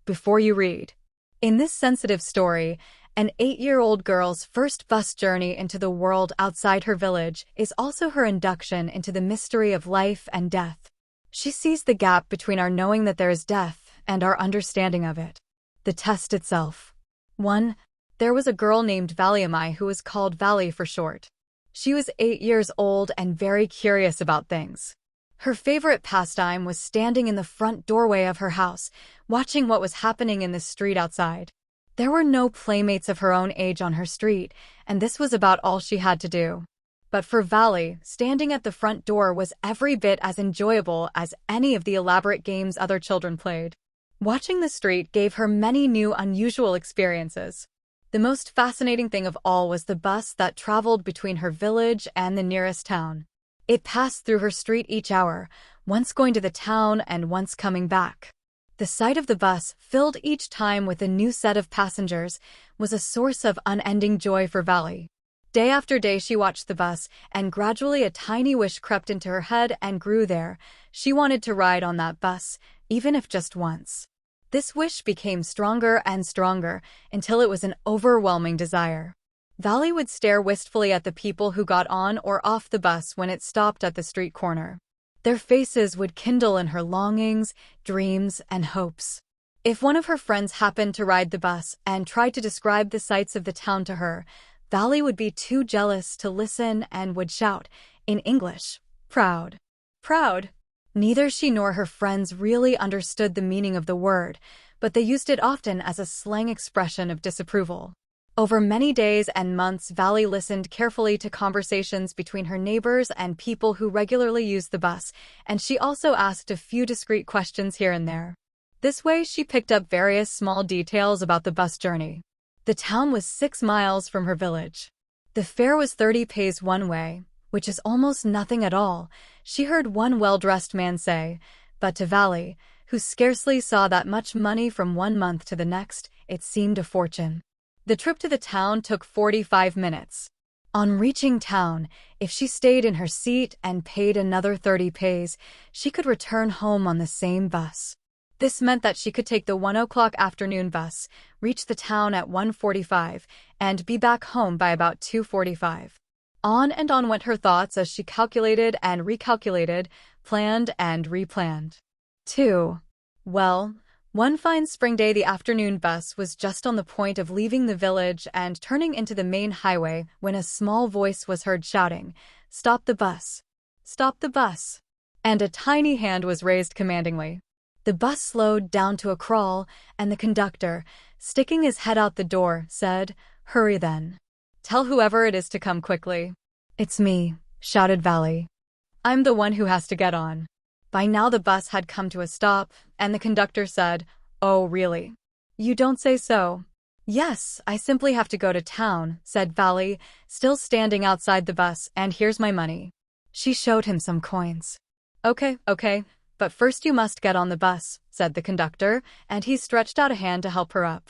before you read. In this sensitive story, an 8-year-old girl's first bus journey into the world outside her village is also her induction into the mystery of life and death. She sees the gap between our knowing that there is death and our understanding of it. The test itself. 1. There was a girl named Valiamai who was called Vali for short. She was 8 years old and very curious about things. Her favorite pastime was standing in the front doorway of her house, watching what was happening in the street outside. There were no playmates of her own age on her street, and this was about all she had to do. But for Vali, standing at the front door was every bit as enjoyable as any of the elaborate games other children played. Watching the street gave her many new unusual experiences. The most fascinating thing of all was the bus that traveled between her village and the nearest town. It passed through her street each hour, once going to the town and once coming back. The sight of the bus, filled each time with a new set of passengers, was a source of unending joy for Vali. Day after day she watched the bus, and gradually a tiny wish crept into her head and grew there. She wanted to ride on that bus, even if just once. This wish became stronger and stronger, until it was an overwhelming desire. Vali would stare wistfully at the people who got on or off the bus when it stopped at the street corner. Their faces would kindle in her longings, dreams, and hopes. If one of her friends happened to ride the bus and tried to describe the sights of the town to her, Vali would be too jealous to listen and would shout, in English, "Proud. Proud." Neither she nor her friends really understood the meaning of the word, but they used it often as a slang expression of disapproval. Over many days and months, Vali listened carefully to conversations between her neighbors and people who regularly used the bus, and she also asked a few discreet questions here and there. This way, she picked up various small details about the bus journey. The town was 6 miles from her village. The fare was 30 paise one way, which is almost nothing at all, she heard one well-dressed man say, but to Vali, who scarcely saw that much money from one month to the next, it seemed a fortune. The trip to the town took 45 minutes. On reaching town, if she stayed in her seat and paid another 30 paise, she could return home on the same bus. This meant that she could take the 1 o'clock afternoon bus, reach the town at 1:45, and be back home by about 2:45. On and on went her thoughts as she calculated and recalculated, planned and replanned. 2. Well, one fine spring day the afternoon bus was just on the point of leaving the village and turning into the main highway when a small voice was heard shouting, "Stop the bus! Stop the bus!" And a tiny hand was raised commandingly. The bus slowed down to a crawl, and the conductor, sticking his head out the door, said, "Hurry then. Tell whoever it is to come quickly." "It's me," shouted Vali. "I'm the one who has to get on." By now the bus had come to a stop, and the conductor said, "Oh, really? You don't say so." "Yes, I simply have to go to town," said Vali, still standing outside the bus, "and here's my money." She showed him some coins. Okay, but first you must get on the bus," said the conductor, and he stretched out a hand to help her up.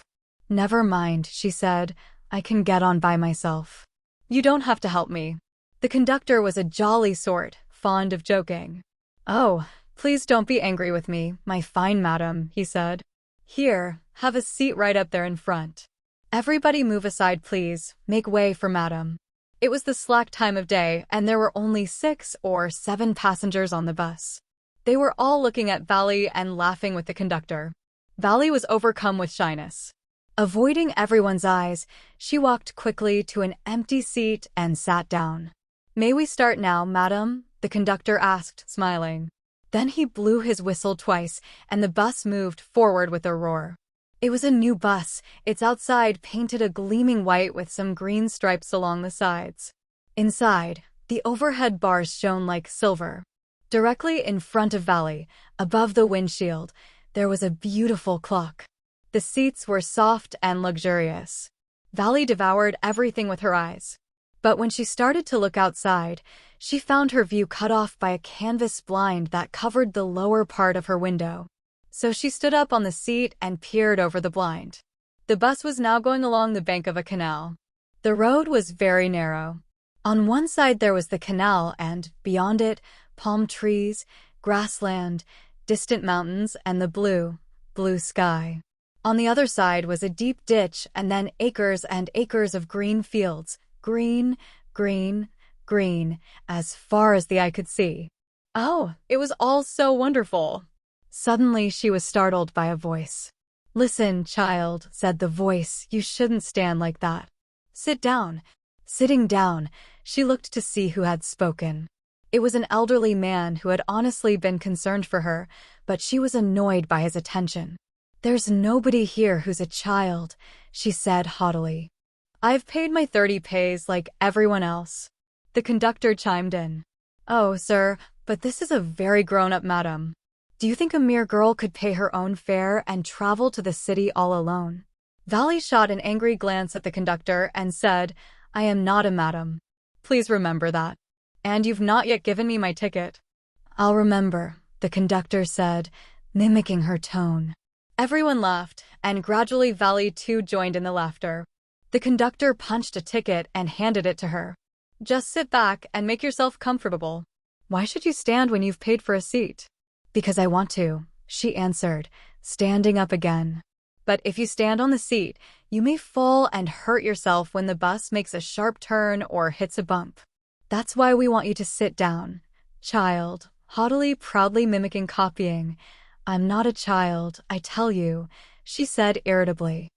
"Never mind," she said, "I can get on by myself." "You don't have to help me." The conductor was a jolly sort, fond of joking. "Oh, please don't be angry with me, my fine madam," he said. "Here, have a seat right up there in front. Everybody move aside, please, make way for madam." It was the slack time of day, and there were only 6 or 7 passengers on the bus. They were all looking at Vali and laughing with the conductor. Vali was overcome with shyness. Avoiding everyone's eyes, she walked quickly to an empty seat and sat down. "May we start now, madam?" the conductor asked, smiling. Then he blew his whistle twice, and the bus moved forward with a roar. It was a new bus, its outside painted a gleaming white with some green stripes along the sides. Inside, the overhead bars shone like silver. Directly in front of Vali, above the windshield, there was a beautiful clock. The seats were soft and luxurious. Vali devoured everything with her eyes. But when she started to look outside, she found her view cut off by a canvas blind that covered the lower part of her window. So she stood up on the seat and peered over the blind. The bus was now going along the bank of a canal. The road was very narrow. On one side there was the canal and, beyond it, palm trees, grassland, distant mountains, and the blue, blue sky. On the other side was a deep ditch and then acres and acres of green fields. Green, green, green, as far as the eye could see. Oh, it was all so wonderful. Suddenly she was startled by a voice. "Listen, child," said the voice, "you shouldn't stand like that. Sit down." Sitting down, she looked to see who had spoken. It was an elderly man who had honestly been concerned for her, but she was annoyed by his attention. "There's nobody here who's a child," she said haughtily. "I've paid my 30 pays like everyone else." The conductor chimed in. "Oh, sir, but this is a very grown-up madam. Do you think a mere girl could pay her own fare and travel to the city all alone?" Valley shot an angry glance at the conductor and said, "I am not a madam. Please remember that. And you've not yet given me my ticket." "I'll remember," the conductor said, mimicking her tone. Everyone laughed, and gradually Valley too joined in the laughter. The conductor punched a ticket and handed it to her. "Just sit back and make yourself comfortable." "Why should you stand when you've paid for a seat?" "Because I want to," she answered, standing up again. "But if you stand on the seat, you may fall and hurt yourself when the bus makes a sharp turn or hits a bump. That's why we want you to sit down." "Child," haughtily, proudly mimicking copying. "I'm not a child, I tell you," she said irritably.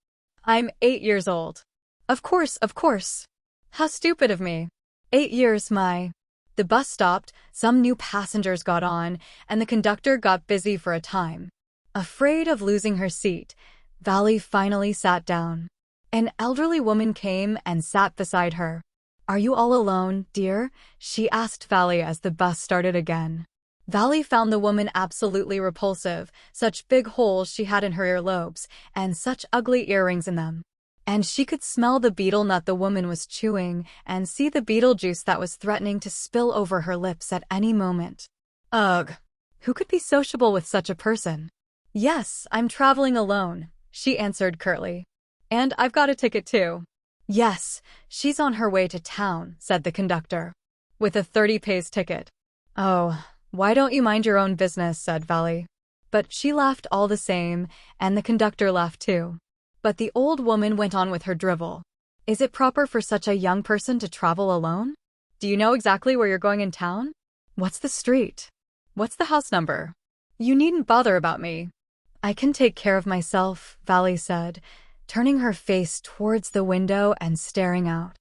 "I'm 8 years old." Of course. How stupid of me." 8 years, my." The bus stopped, some new passengers got on, and the conductor got busy for a time. Afraid of losing her seat, Valley finally sat down. An elderly woman came and sat beside her. "Are you all alone, dear?" she asked Valley as the bus started again. Valley found the woman absolutely repulsive, such big holes she had in her earlobes, and such ugly earrings in them. And she could smell the betel nut the woman was chewing and see the betel juice that was threatening to spill over her lips at any moment. Ugh! Who could be sociable with such a person? "Yes, I'm traveling alone," she answered curtly. "And I've got a ticket too." "Yes, she's on her way to town," said the conductor. "With a 30 pays ticket." "Oh, why don't you mind your own business?" said Valley. But she laughed all the same, and the conductor laughed too. But the old woman went on with her drivel. "Is it proper for such a young person to travel alone? Do you know exactly where you're going in town? What's the street? What's the house number? You needn't bother about me." "I can take care of myself," Valley said, turning her face towards the window and staring out.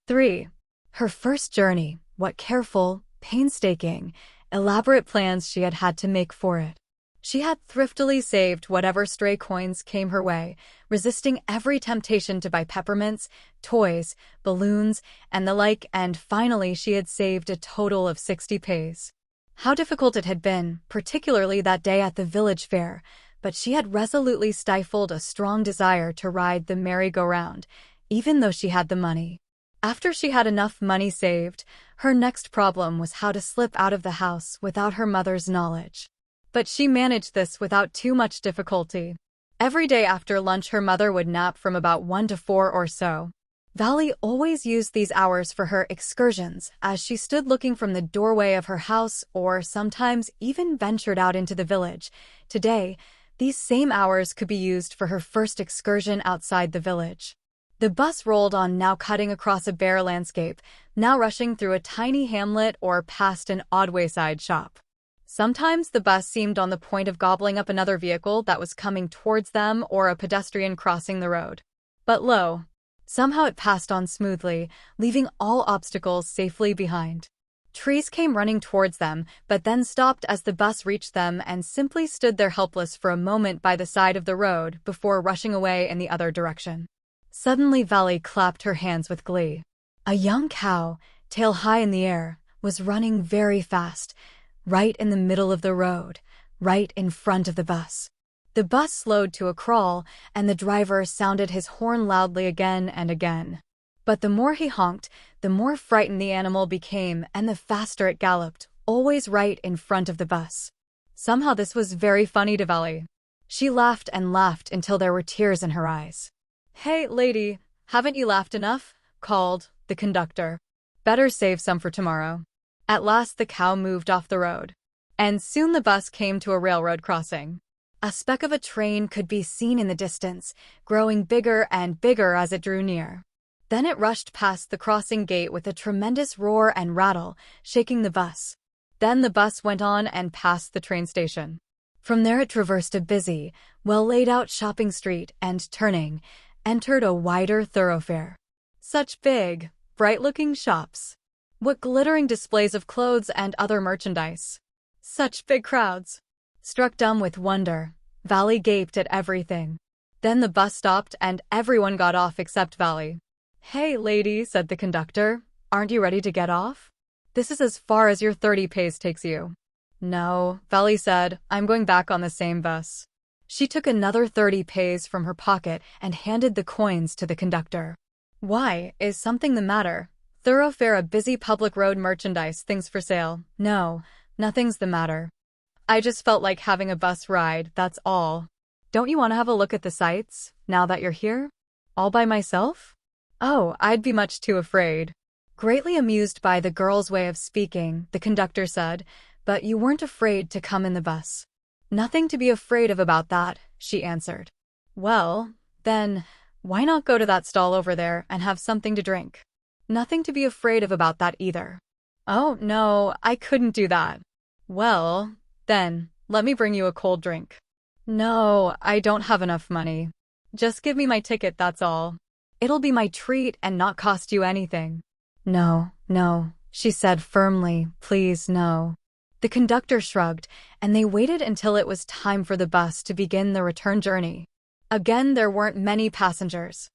3. Her first journey, what careful, painstaking, elaborate plans she had had to make for it. She had thriftily saved whatever stray coins came her way, resisting every temptation to buy peppermints, toys, balloons, and the like, and finally she had saved a total of 60 pays. How difficult it had been, particularly that day at the village fair, but she had resolutely stifled a strong desire to ride the merry-go-round, even though she had the money. After she had enough money saved, her next problem was how to slip out of the house without her mother's knowledge. But she managed this without too much difficulty. Every day after lunch her mother would nap from about 1 to 4 or so. Valley always used these hours for her excursions, as she stood looking from the doorway of her house or sometimes even ventured out into the village. Today, these same hours could be used for her first excursion outside the village. The bus rolled on, now cutting across a bare landscape, now rushing through a tiny hamlet or past an odd wayside shop. Sometimes the bus seemed on the point of gobbling up another vehicle that was coming towards them or a pedestrian crossing the road. But lo, somehow it passed on smoothly, leaving all obstacles safely behind. Trees came running towards them, but then stopped as the bus reached them and simply stood there helpless for a moment by the side of the road before rushing away in the other direction. Suddenly Valley clapped her hands with glee. A young cow, tail high in the air, was running very fast, right in the middle of the road, right in front of the bus. The bus slowed to a crawl, and the driver sounded his horn loudly again and again. But the more he honked, the more frightened the animal became, and the faster it galloped, always right in front of the bus. Somehow this was very funny to Valley. She laughed and laughed until there were tears in her eyes. "Hey, lady, haven't you laughed enough?" called the conductor. "Better save some for tomorrow." At last the cow moved off the road, and soon the bus came to a railroad crossing. A speck of a train could be seen in the distance, growing bigger and bigger as it drew near. Then it rushed past the crossing gate with a tremendous roar and rattle, shaking the bus. Then the bus went on and passed the train station. From there it traversed a busy, well-laid-out shopping street and, turning, entered a wider thoroughfare. Such big, bright-looking shops. What glittering displays of clothes and other merchandise. Such big crowds. Struck dumb with wonder, Valley gaped at everything. Then the bus stopped and everyone got off except Valley. "Hey, lady," said the conductor, "aren't you ready to get off? This is as far as your 30 pays takes you." "No," Valley said, "I'm going back on the same bus." She took another 30 pays from her pocket and handed the coins to the conductor. "Why, is something the matter? Thoroughfare, a busy public road, merchandise, things for sale." "No, nothing's the matter. I just felt like having a bus ride, that's all." "Don't you want to have a look at the sights, now that you're here?" "All by myself?" "Oh, I'd be much too afraid." Greatly amused by the girl's way of speaking, the conductor said, "But you weren't afraid to come in the bus." "Nothing to be afraid of about that," she answered. "Well, then, why not go to that stall over there and have something to drink?" "Nothing to be afraid of about that either." "Oh, no, I couldn't do that." "Well, then, let me bring you a cold drink." "No, I don't have enough money. Just give me my ticket, that's all. It'll be my treat and not cost you anything." "No, no," she said firmly, "please, no." The conductor shrugged, and they waited until it was time for the bus to begin the return journey. Again, there weren't many passengers.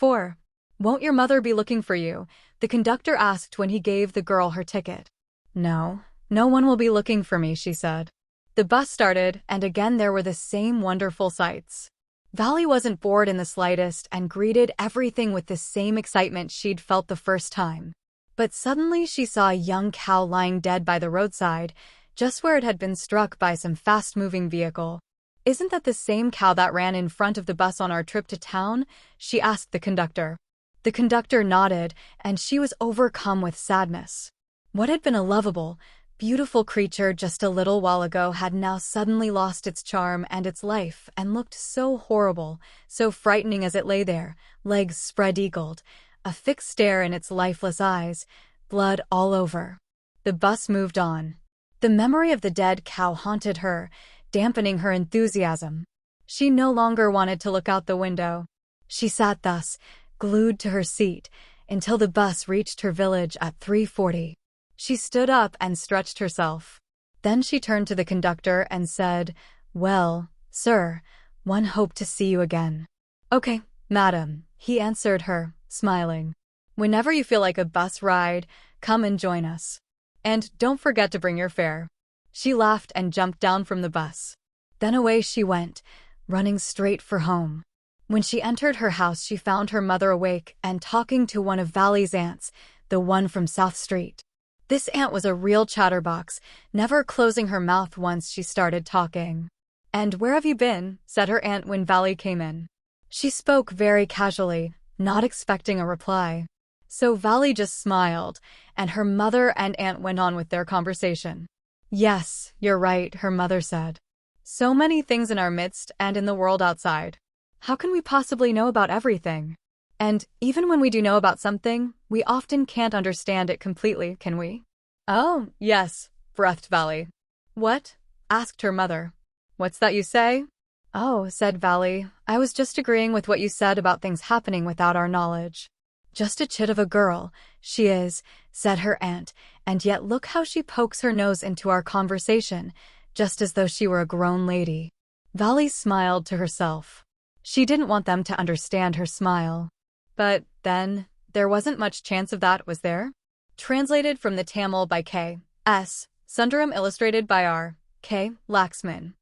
"Won't your mother be looking for you?" the conductor asked when he gave the girl her ticket. "No, no one will be looking for me," she said. The bus started, and again there were the same wonderful sights. Valley wasn't bored in the slightest and greeted everything with the same excitement she'd felt the first time. But suddenly she saw a young cow lying dead by the roadside, just where it had been struck by some fast-moving vehicle. "Isn't that the same cow that ran in front of the bus on our trip to town?" she asked the conductor. The conductor nodded, and she was overcome with sadness. What had been a lovable, beautiful creature just a little while ago had now suddenly lost its charm and its life and looked so horrible, so frightening as it lay there, legs spread-eagled, a fixed stare in its lifeless eyes, blood all over. The bus moved on. The memory of the dead cow haunted her, dampening her enthusiasm. She no longer wanted to look out the window. She sat thus, glued to her seat, until the bus reached her village at 3:40. She stood up and stretched herself. Then she turned to the conductor and said, "Well, sir, one hoped to see you again." "Okay, madam," he answered her, smiling. "Whenever you feel like a bus ride, come and join us. And don't forget to bring your fare." She laughed and jumped down from the bus. Then away she went, running straight for home. When she entered her house, she found her mother awake and talking to one of Valley's aunts, the one from South Street. This aunt was a real chatterbox, never closing her mouth once she started talking. "And where have you been?" said her aunt when Valley came in. She spoke very casually, not expecting a reply. So Valley just smiled, and her mother and aunt went on with their conversation. "Yes, you're right," her mother said. "So many things in our midst and in the world outside. How can we possibly know about everything? And even when we do know about something, we often can't understand it completely, can we?" "Oh, yes," breathed Valley. "What?" asked her mother. "What's that you say?" "Oh," said Valley, "I was just agreeing with what you said about things happening without our knowledge." "Just a chit of a girl, she is," said her aunt, "and yet look how she pokes her nose into our conversation, just as though she were a grown lady." Valley smiled to herself. She didn't want them to understand her smile. But, then, there wasn't much chance of that, was there? Translated from the Tamil by K. S. Sundaram, illustrated by R. K. Laxman.